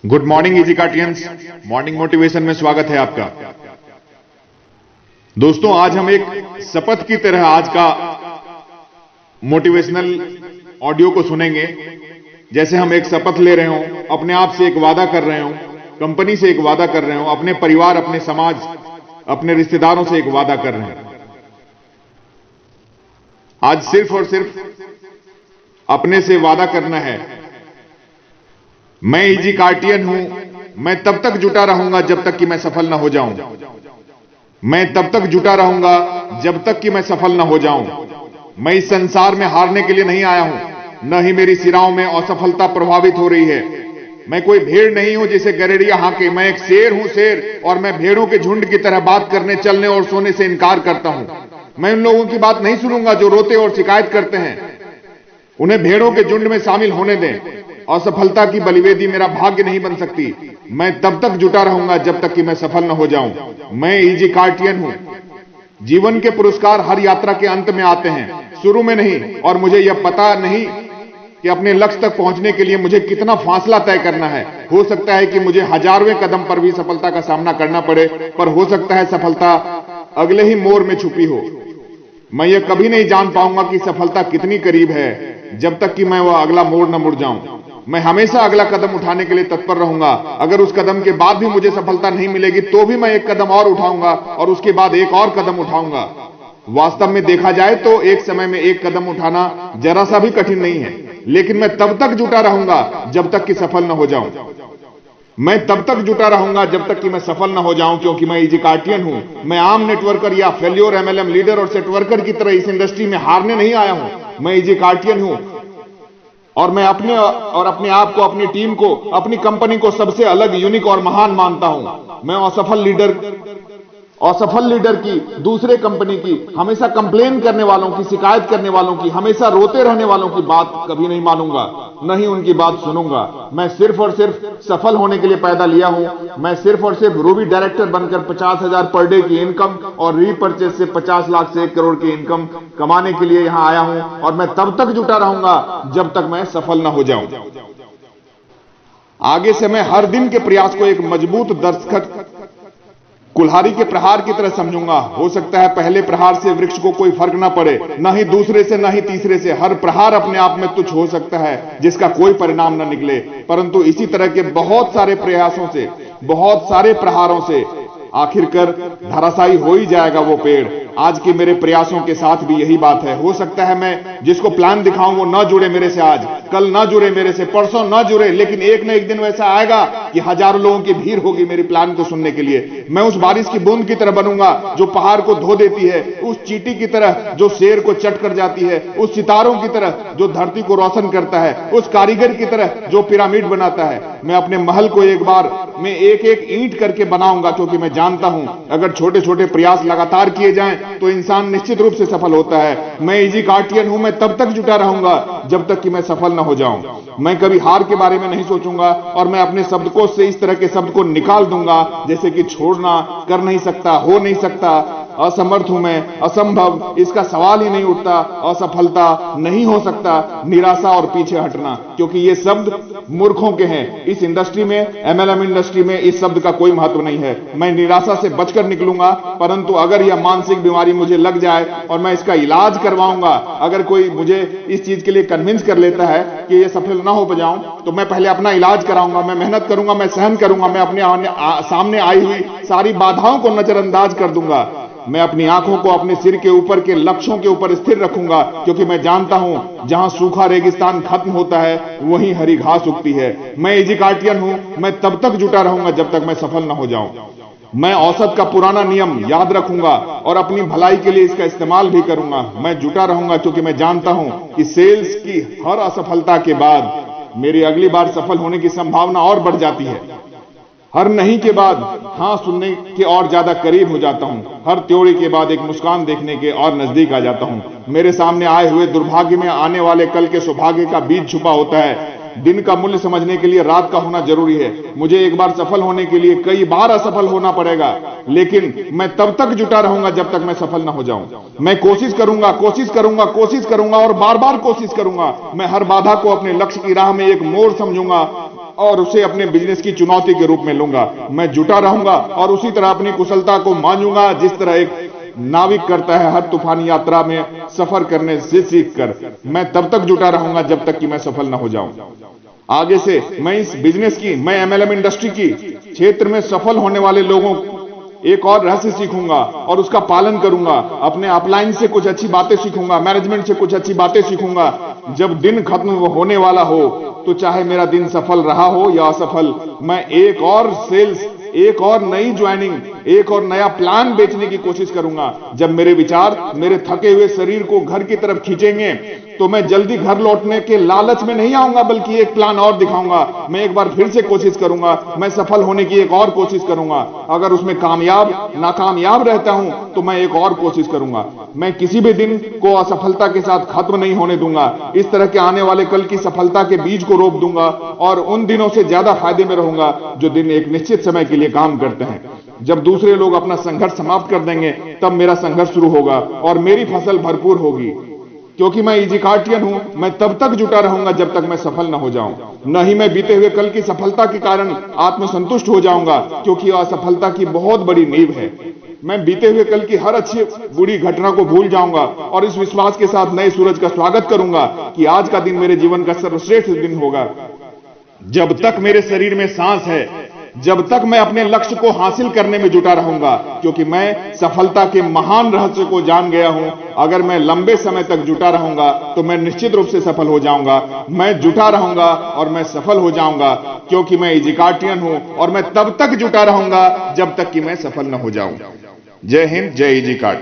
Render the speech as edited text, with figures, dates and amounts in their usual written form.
Good morning इजी कार्टियंस। Morning motivation में स्वागत है आपका। दोस्तों, आज हम एक शपथ की तरह आज का मोटिवेशनल ऑडियो को सुनेंगे। जैसे हम एक शपथ ले रहे हो, अपने आप से एक वादा कर रहे हो, कंपनी से एक वादा कर रहे हो, अपने परिवार, अपने समाज, अपने रिश्तेदारों से एक वादा कर रहे हैं। आज सिर्फ और सिर्फ अपने से वादा करना है। मैं इजी कार्टियन हूं, मैं तब तक जुटा रहूंगा जब तक कि मैं सफल ना हो जाऊं। मैं तब तक जुटा रहूंगा जब तक कि मैं सफल ना हो जाऊं। मैं इस संसार में हारने के लिए नहीं आया हूं, न ही मेरी सिराओं में असफलता प्रभावित हो रही है। मैं कोई भेड़ नहीं हूं जिसे गरेड़िया हाके। मैं एक शेर हूं, शेर, और मैं भेड़ों के झुंड की तरह बात करने, चलने और सोने से इनकार करता हूं। मैं उन लोगों की बात नहीं सुनूंगा जो रोते और शिकायत करते हैं। उन्हें भेड़ों के झुंड में शामिल होने दें। असफलता की बलिवेदी मेरा भाग्य नहीं बन सकती। मैं तब तक जुटा रहूंगा जब तक कि मैं सफल न हो जाऊं। मैं इजी कार्टियन हूं। जीवन के पुरस्कार हर यात्रा के अंत में आते हैं, शुरू में नहीं। और मुझे यह पता नहीं कि अपने लक्ष्य तक पहुंचने के लिए मुझे कितना फासला तय करना है। हो सकता है कि मुझे हजारवें कदम पर भी सफलता का सामना करना पड़े, पर हो सकता है सफलता अगले ही मोड़ में छुपी हो। मैं यह कभी नहीं जान पाऊंगा कि सफलता कितनी करीब है जब तक कि मैं वह अगला मोड़ न मुड़ जाऊं। मैं हमेशा अगला कदम उठाने के लिए तत्पर रहूंगा। अगर उस कदम के बाद भी मुझे सफलता नहीं मिलेगी तो भी मैं एक कदम और उठाऊंगा और उसके बाद एक और कदम उठाऊंगा। वास्तव में देखा जाए तो एक समय में एक कदम उठाना जरा सा भी कठिन नहीं है, लेकिन मैं तब तक जुटा रहूंगा जब तक कि सफल न हो जाऊं। मैं तब तक जुटा रहूंगा जब तक कि मैं सफल न हो जाऊं, क्योंकि मैं इजी कार्टियन हूं। मैं आम नेटवर्कर या फेल्योर एमएलएम लीडर और सेट वर्कर की तरह इस इंडस्ट्री में हारने नहीं आया हूं। मैं इजी कार्टियन हूं और मैं अपने आप को, अपनी टीम को, अपनी कंपनी को सबसे अलग, यूनिक और महान मानता हूं। मैं असफल लीडर की, दूसरे कंपनी की, हमेशा कंप्लेन करने वालों की, शिकायत करने वालों की, हमेशा रोते रहने वालों की बात कभी नहीं मानूंगा, न ही उनकी बात सुनूंगा। मैं सिर्फ और सिर्फ सफल होने के लिए पैदा लिया हूं। मैं सिर्फ और सिर्फ रूबी डायरेक्टर बनकर 50,000 पर डे की इनकम और रीपर्चेज से 50 लाख से 1 करोड़ की इनकम कमाने के लिए यहां आया हूं। और मैं तब तक जुटा रहूंगा जब तक मैं सफल न हो जाऊं। आगे से मैं हर दिन के प्रयास को एक मजबूत दस्तखत कुल्हाड़ी के प्रहार की तरह समझूंगा। हो सकता है पहले प्रहार से वृक्ष को कोई फर्क ना पड़े, ना ही दूसरे से, ना ही तीसरे से। हर प्रहार अपने आप में तुच्छ हो सकता है जिसका कोई परिणाम ना निकले, परंतु इसी तरह के बहुत सारे प्रयासों से, बहुत सारे प्रहारों से आखिरकार धराशायी हो ही जाएगा वो पेड़। आज के मेरे प्रयासों के साथ भी यही बात है। हो सकता है मैं जिसको प्लान दिखाऊं वो ना जुड़े मेरे से, आज कल ना जुड़े मेरे से, परसों ना जुड़े, लेकिन एक न एक दिन वैसा आएगा कि हजारों लोगों की भीड़ होगी मेरी प्लान को सुनने के लिए। मैं उस बारिश की बूंद की तरह बनूंगा जो पहाड़ को धो देती है, उस चींटी की तरह जो शेर को चट कर जाती है, उस सितारों की तरह जो धरती को रोशन करता है, उस कारीगर की तरह जो पिरामिड बनाता है। मैं अपने महल को एक बार में एक एक ईंट करके बनाऊंगा, क्योंकि मैं जानता हूं अगर छोटे छोटे प्रयास लगातार किए जाएं तो इंसान निश्चित रूप से सफल होता है। मैं इजी कार्टियन हूं। मैं तब तक जुटा रहूंगा जब तक कि मैं सफल न हो जाऊं। मैं कभी हार के बारे में नहीं सोचूंगा और मैं अपने शब्दकोश से इस तरह के शब्द को निकाल दूंगा जैसे कि छोड़ना, कर नहीं सकता, हो नहीं सकता, असमर्थ हूं मैं, असंभव, इसका सवाल ही नहीं उठता, असफलता, नहीं हो सकता, निराशा और पीछे हटना, क्योंकि ये शब्द मूर्खों के हैं। इस इंडस्ट्री में, एमएलएम इंडस्ट्री में इस शब्द का कोई महत्व नहीं है। मैं निराशा से बचकर निकलूंगा, परंतु अगर यह मानसिक बीमारी मुझे लग जाए और मैं इसका इलाज करवाऊंगा, अगर कोई मुझे इस चीज के लिए कन्विंस कर लेता है कि ये सफल ना हो जाऊं, तो मैं पहले अपना इलाज कराऊंगा। मैं मेहनत करूंगा, मैं सहन करूंगा, मैं अपने सामने आई हुई सारी बाधाओं को नजरअंदाज कर दूंगा। मैं अपनी आंखों को अपने सिर के ऊपर के लक्ष्यों के ऊपर स्थिर रखूंगा, क्योंकि मैं जानता हूं जहां सूखा रेगिस्तान खत्म होता है वहीं हरी घास उगती है। मैं इजी कार्टियन हूं। मैं तब तक जुटा रहूंगा जब तक मैं सफल न हो जाऊं। मैं औसत का पुराना नियम याद रखूंगा और अपनी भलाई के लिए इसका इस्तेमाल भी करूंगा। मैं जुटा रहूंगा क्योंकि मैं जानता हूं कि सेल्स की हर असफलता के बाद मेरी अगली बार सफल होने की संभावना और बढ़ जाती है। हर नहीं के बाद हां सुनने के और ज्यादा करीब हो जाता हूं। हर त्योड़ी के बाद एक मुस्कान देखने के और नजदीक आ जाता हूं। मेरे सामने आए हुए दुर्भाग्य में आने वाले कल के सौभाग्य का बीज छुपा होता है। दिन का मूल्य समझने के लिए रात का होना जरूरी है। मुझे एक बार सफल होने के लिए कई बार असफल होना पड़ेगा, लेकिन मैं तब तक जुटा रहूंगा जब तक मैं सफल ना हो जाऊं। मैं कोशिश करूंगा, कोशिश करूंगा, कोशिश करूंगा और बार बार कोशिश करूंगा। मैं हर बाधा को अपने लक्ष्य की राह में एक मोड़ समझूंगा और उसे अपने बिजनेस की चुनौती के रूप में लूंगा। मैं जुटा रहूंगा और उसी तरह अपनी कुशलता को मानूंगा जिस तरह एक नाविक करता है हर तूफानी यात्रा में सफर करने से सीखकर। मैं तब तक जुटा रहूंगा जब तक कि मैं सफल न हो जाऊं। आगे से मैं इस बिजनेस की, मैं एमएलएम इंडस्ट्री की क्षेत्र में सफल होने वाले लोगों एक और रहस्य सीखूंगा और उसका पालन करूंगा। अपने अपलाइन से कुछ अच्छी बातें सीखूंगा, मैनेजमेंट से कुछ अच्छी बातें सीखूंगा। जब दिन खत्म होने वाला हो तो चाहे मेरा दिन सफल रहा हो या असफल, मैं एक और सेल्स, एक और नई ज्वाइनिंग, एक और नया प्लान बेचने की कोशिश करूंगा। जब मेरे विचार मेरे थके हुए शरीर को घर की तरफ खींचेंगे तो मैं जल्दी घर लौटने के लालच में नहीं आऊंगा, बल्कि एक प्लान और दिखाऊंगा। मैं एक बार फिर से कोशिश करूंगा, मैं सफल होने की एक और कोशिश करूंगा। अगर उसमें नाकामयाब रहता हूं तो मैं एक और कोशिश करूंगा। मैं किसी भी दिन को असफलता के साथ खत्म नहीं होने दूंगा। इस तरह के आने वाले कल की सफलता के बीज को रोप दूंगा और उन दिनों से ज्यादा फायदे में रहूंगा जो दिन एक निश्चित समय के लिए काम करते हैं। जब दूसरे लोग अपना संघर्ष समाप्त कर देंगे तब मेरा संघर्ष शुरू होगा और मेरी फसल भरपूर होगी। क्योंकि मैं इजिकार्टियन हूं, मैं तब तक जुटा रहूंगा जब तक मैं सफल न हो जाऊं। न ही मैं बीते हुए कल की सफलता के कारण आत्मसंतुष्ट हो जाऊंगा, क्योंकि असफलता की बहुत बड़ी नींव है। मैं बीते हुए कल की हर अच्छी बुरी घटना को भूल जाऊंगा और इस विश्वास के साथ नए सूरज का स्वागत करूंगा कि आज का दिन मेरे जीवन का सर्वश्रेष्ठ दिन होगा। जब तक मेरे शरीर में सांस है, जब तक मैं अपने लक्ष्य को हासिल करने में जुटा रहूंगा, क्योंकि मैं सफलता के महान रहस्य को जान गया हूं। अगर मैं लंबे समय तक जुटा रहूंगा तो मैं निश्चित रूप से सफल हो जाऊंगा। मैं जुटा रहूंगा और मैं सफल हो जाऊंगा, क्योंकि मैं इजिकार्टियन हूं और मैं तब तक जुटा रहूंगा जब तक कि मैं सफल न हो जाऊं। जय हिंद, जय इजिकार्ट।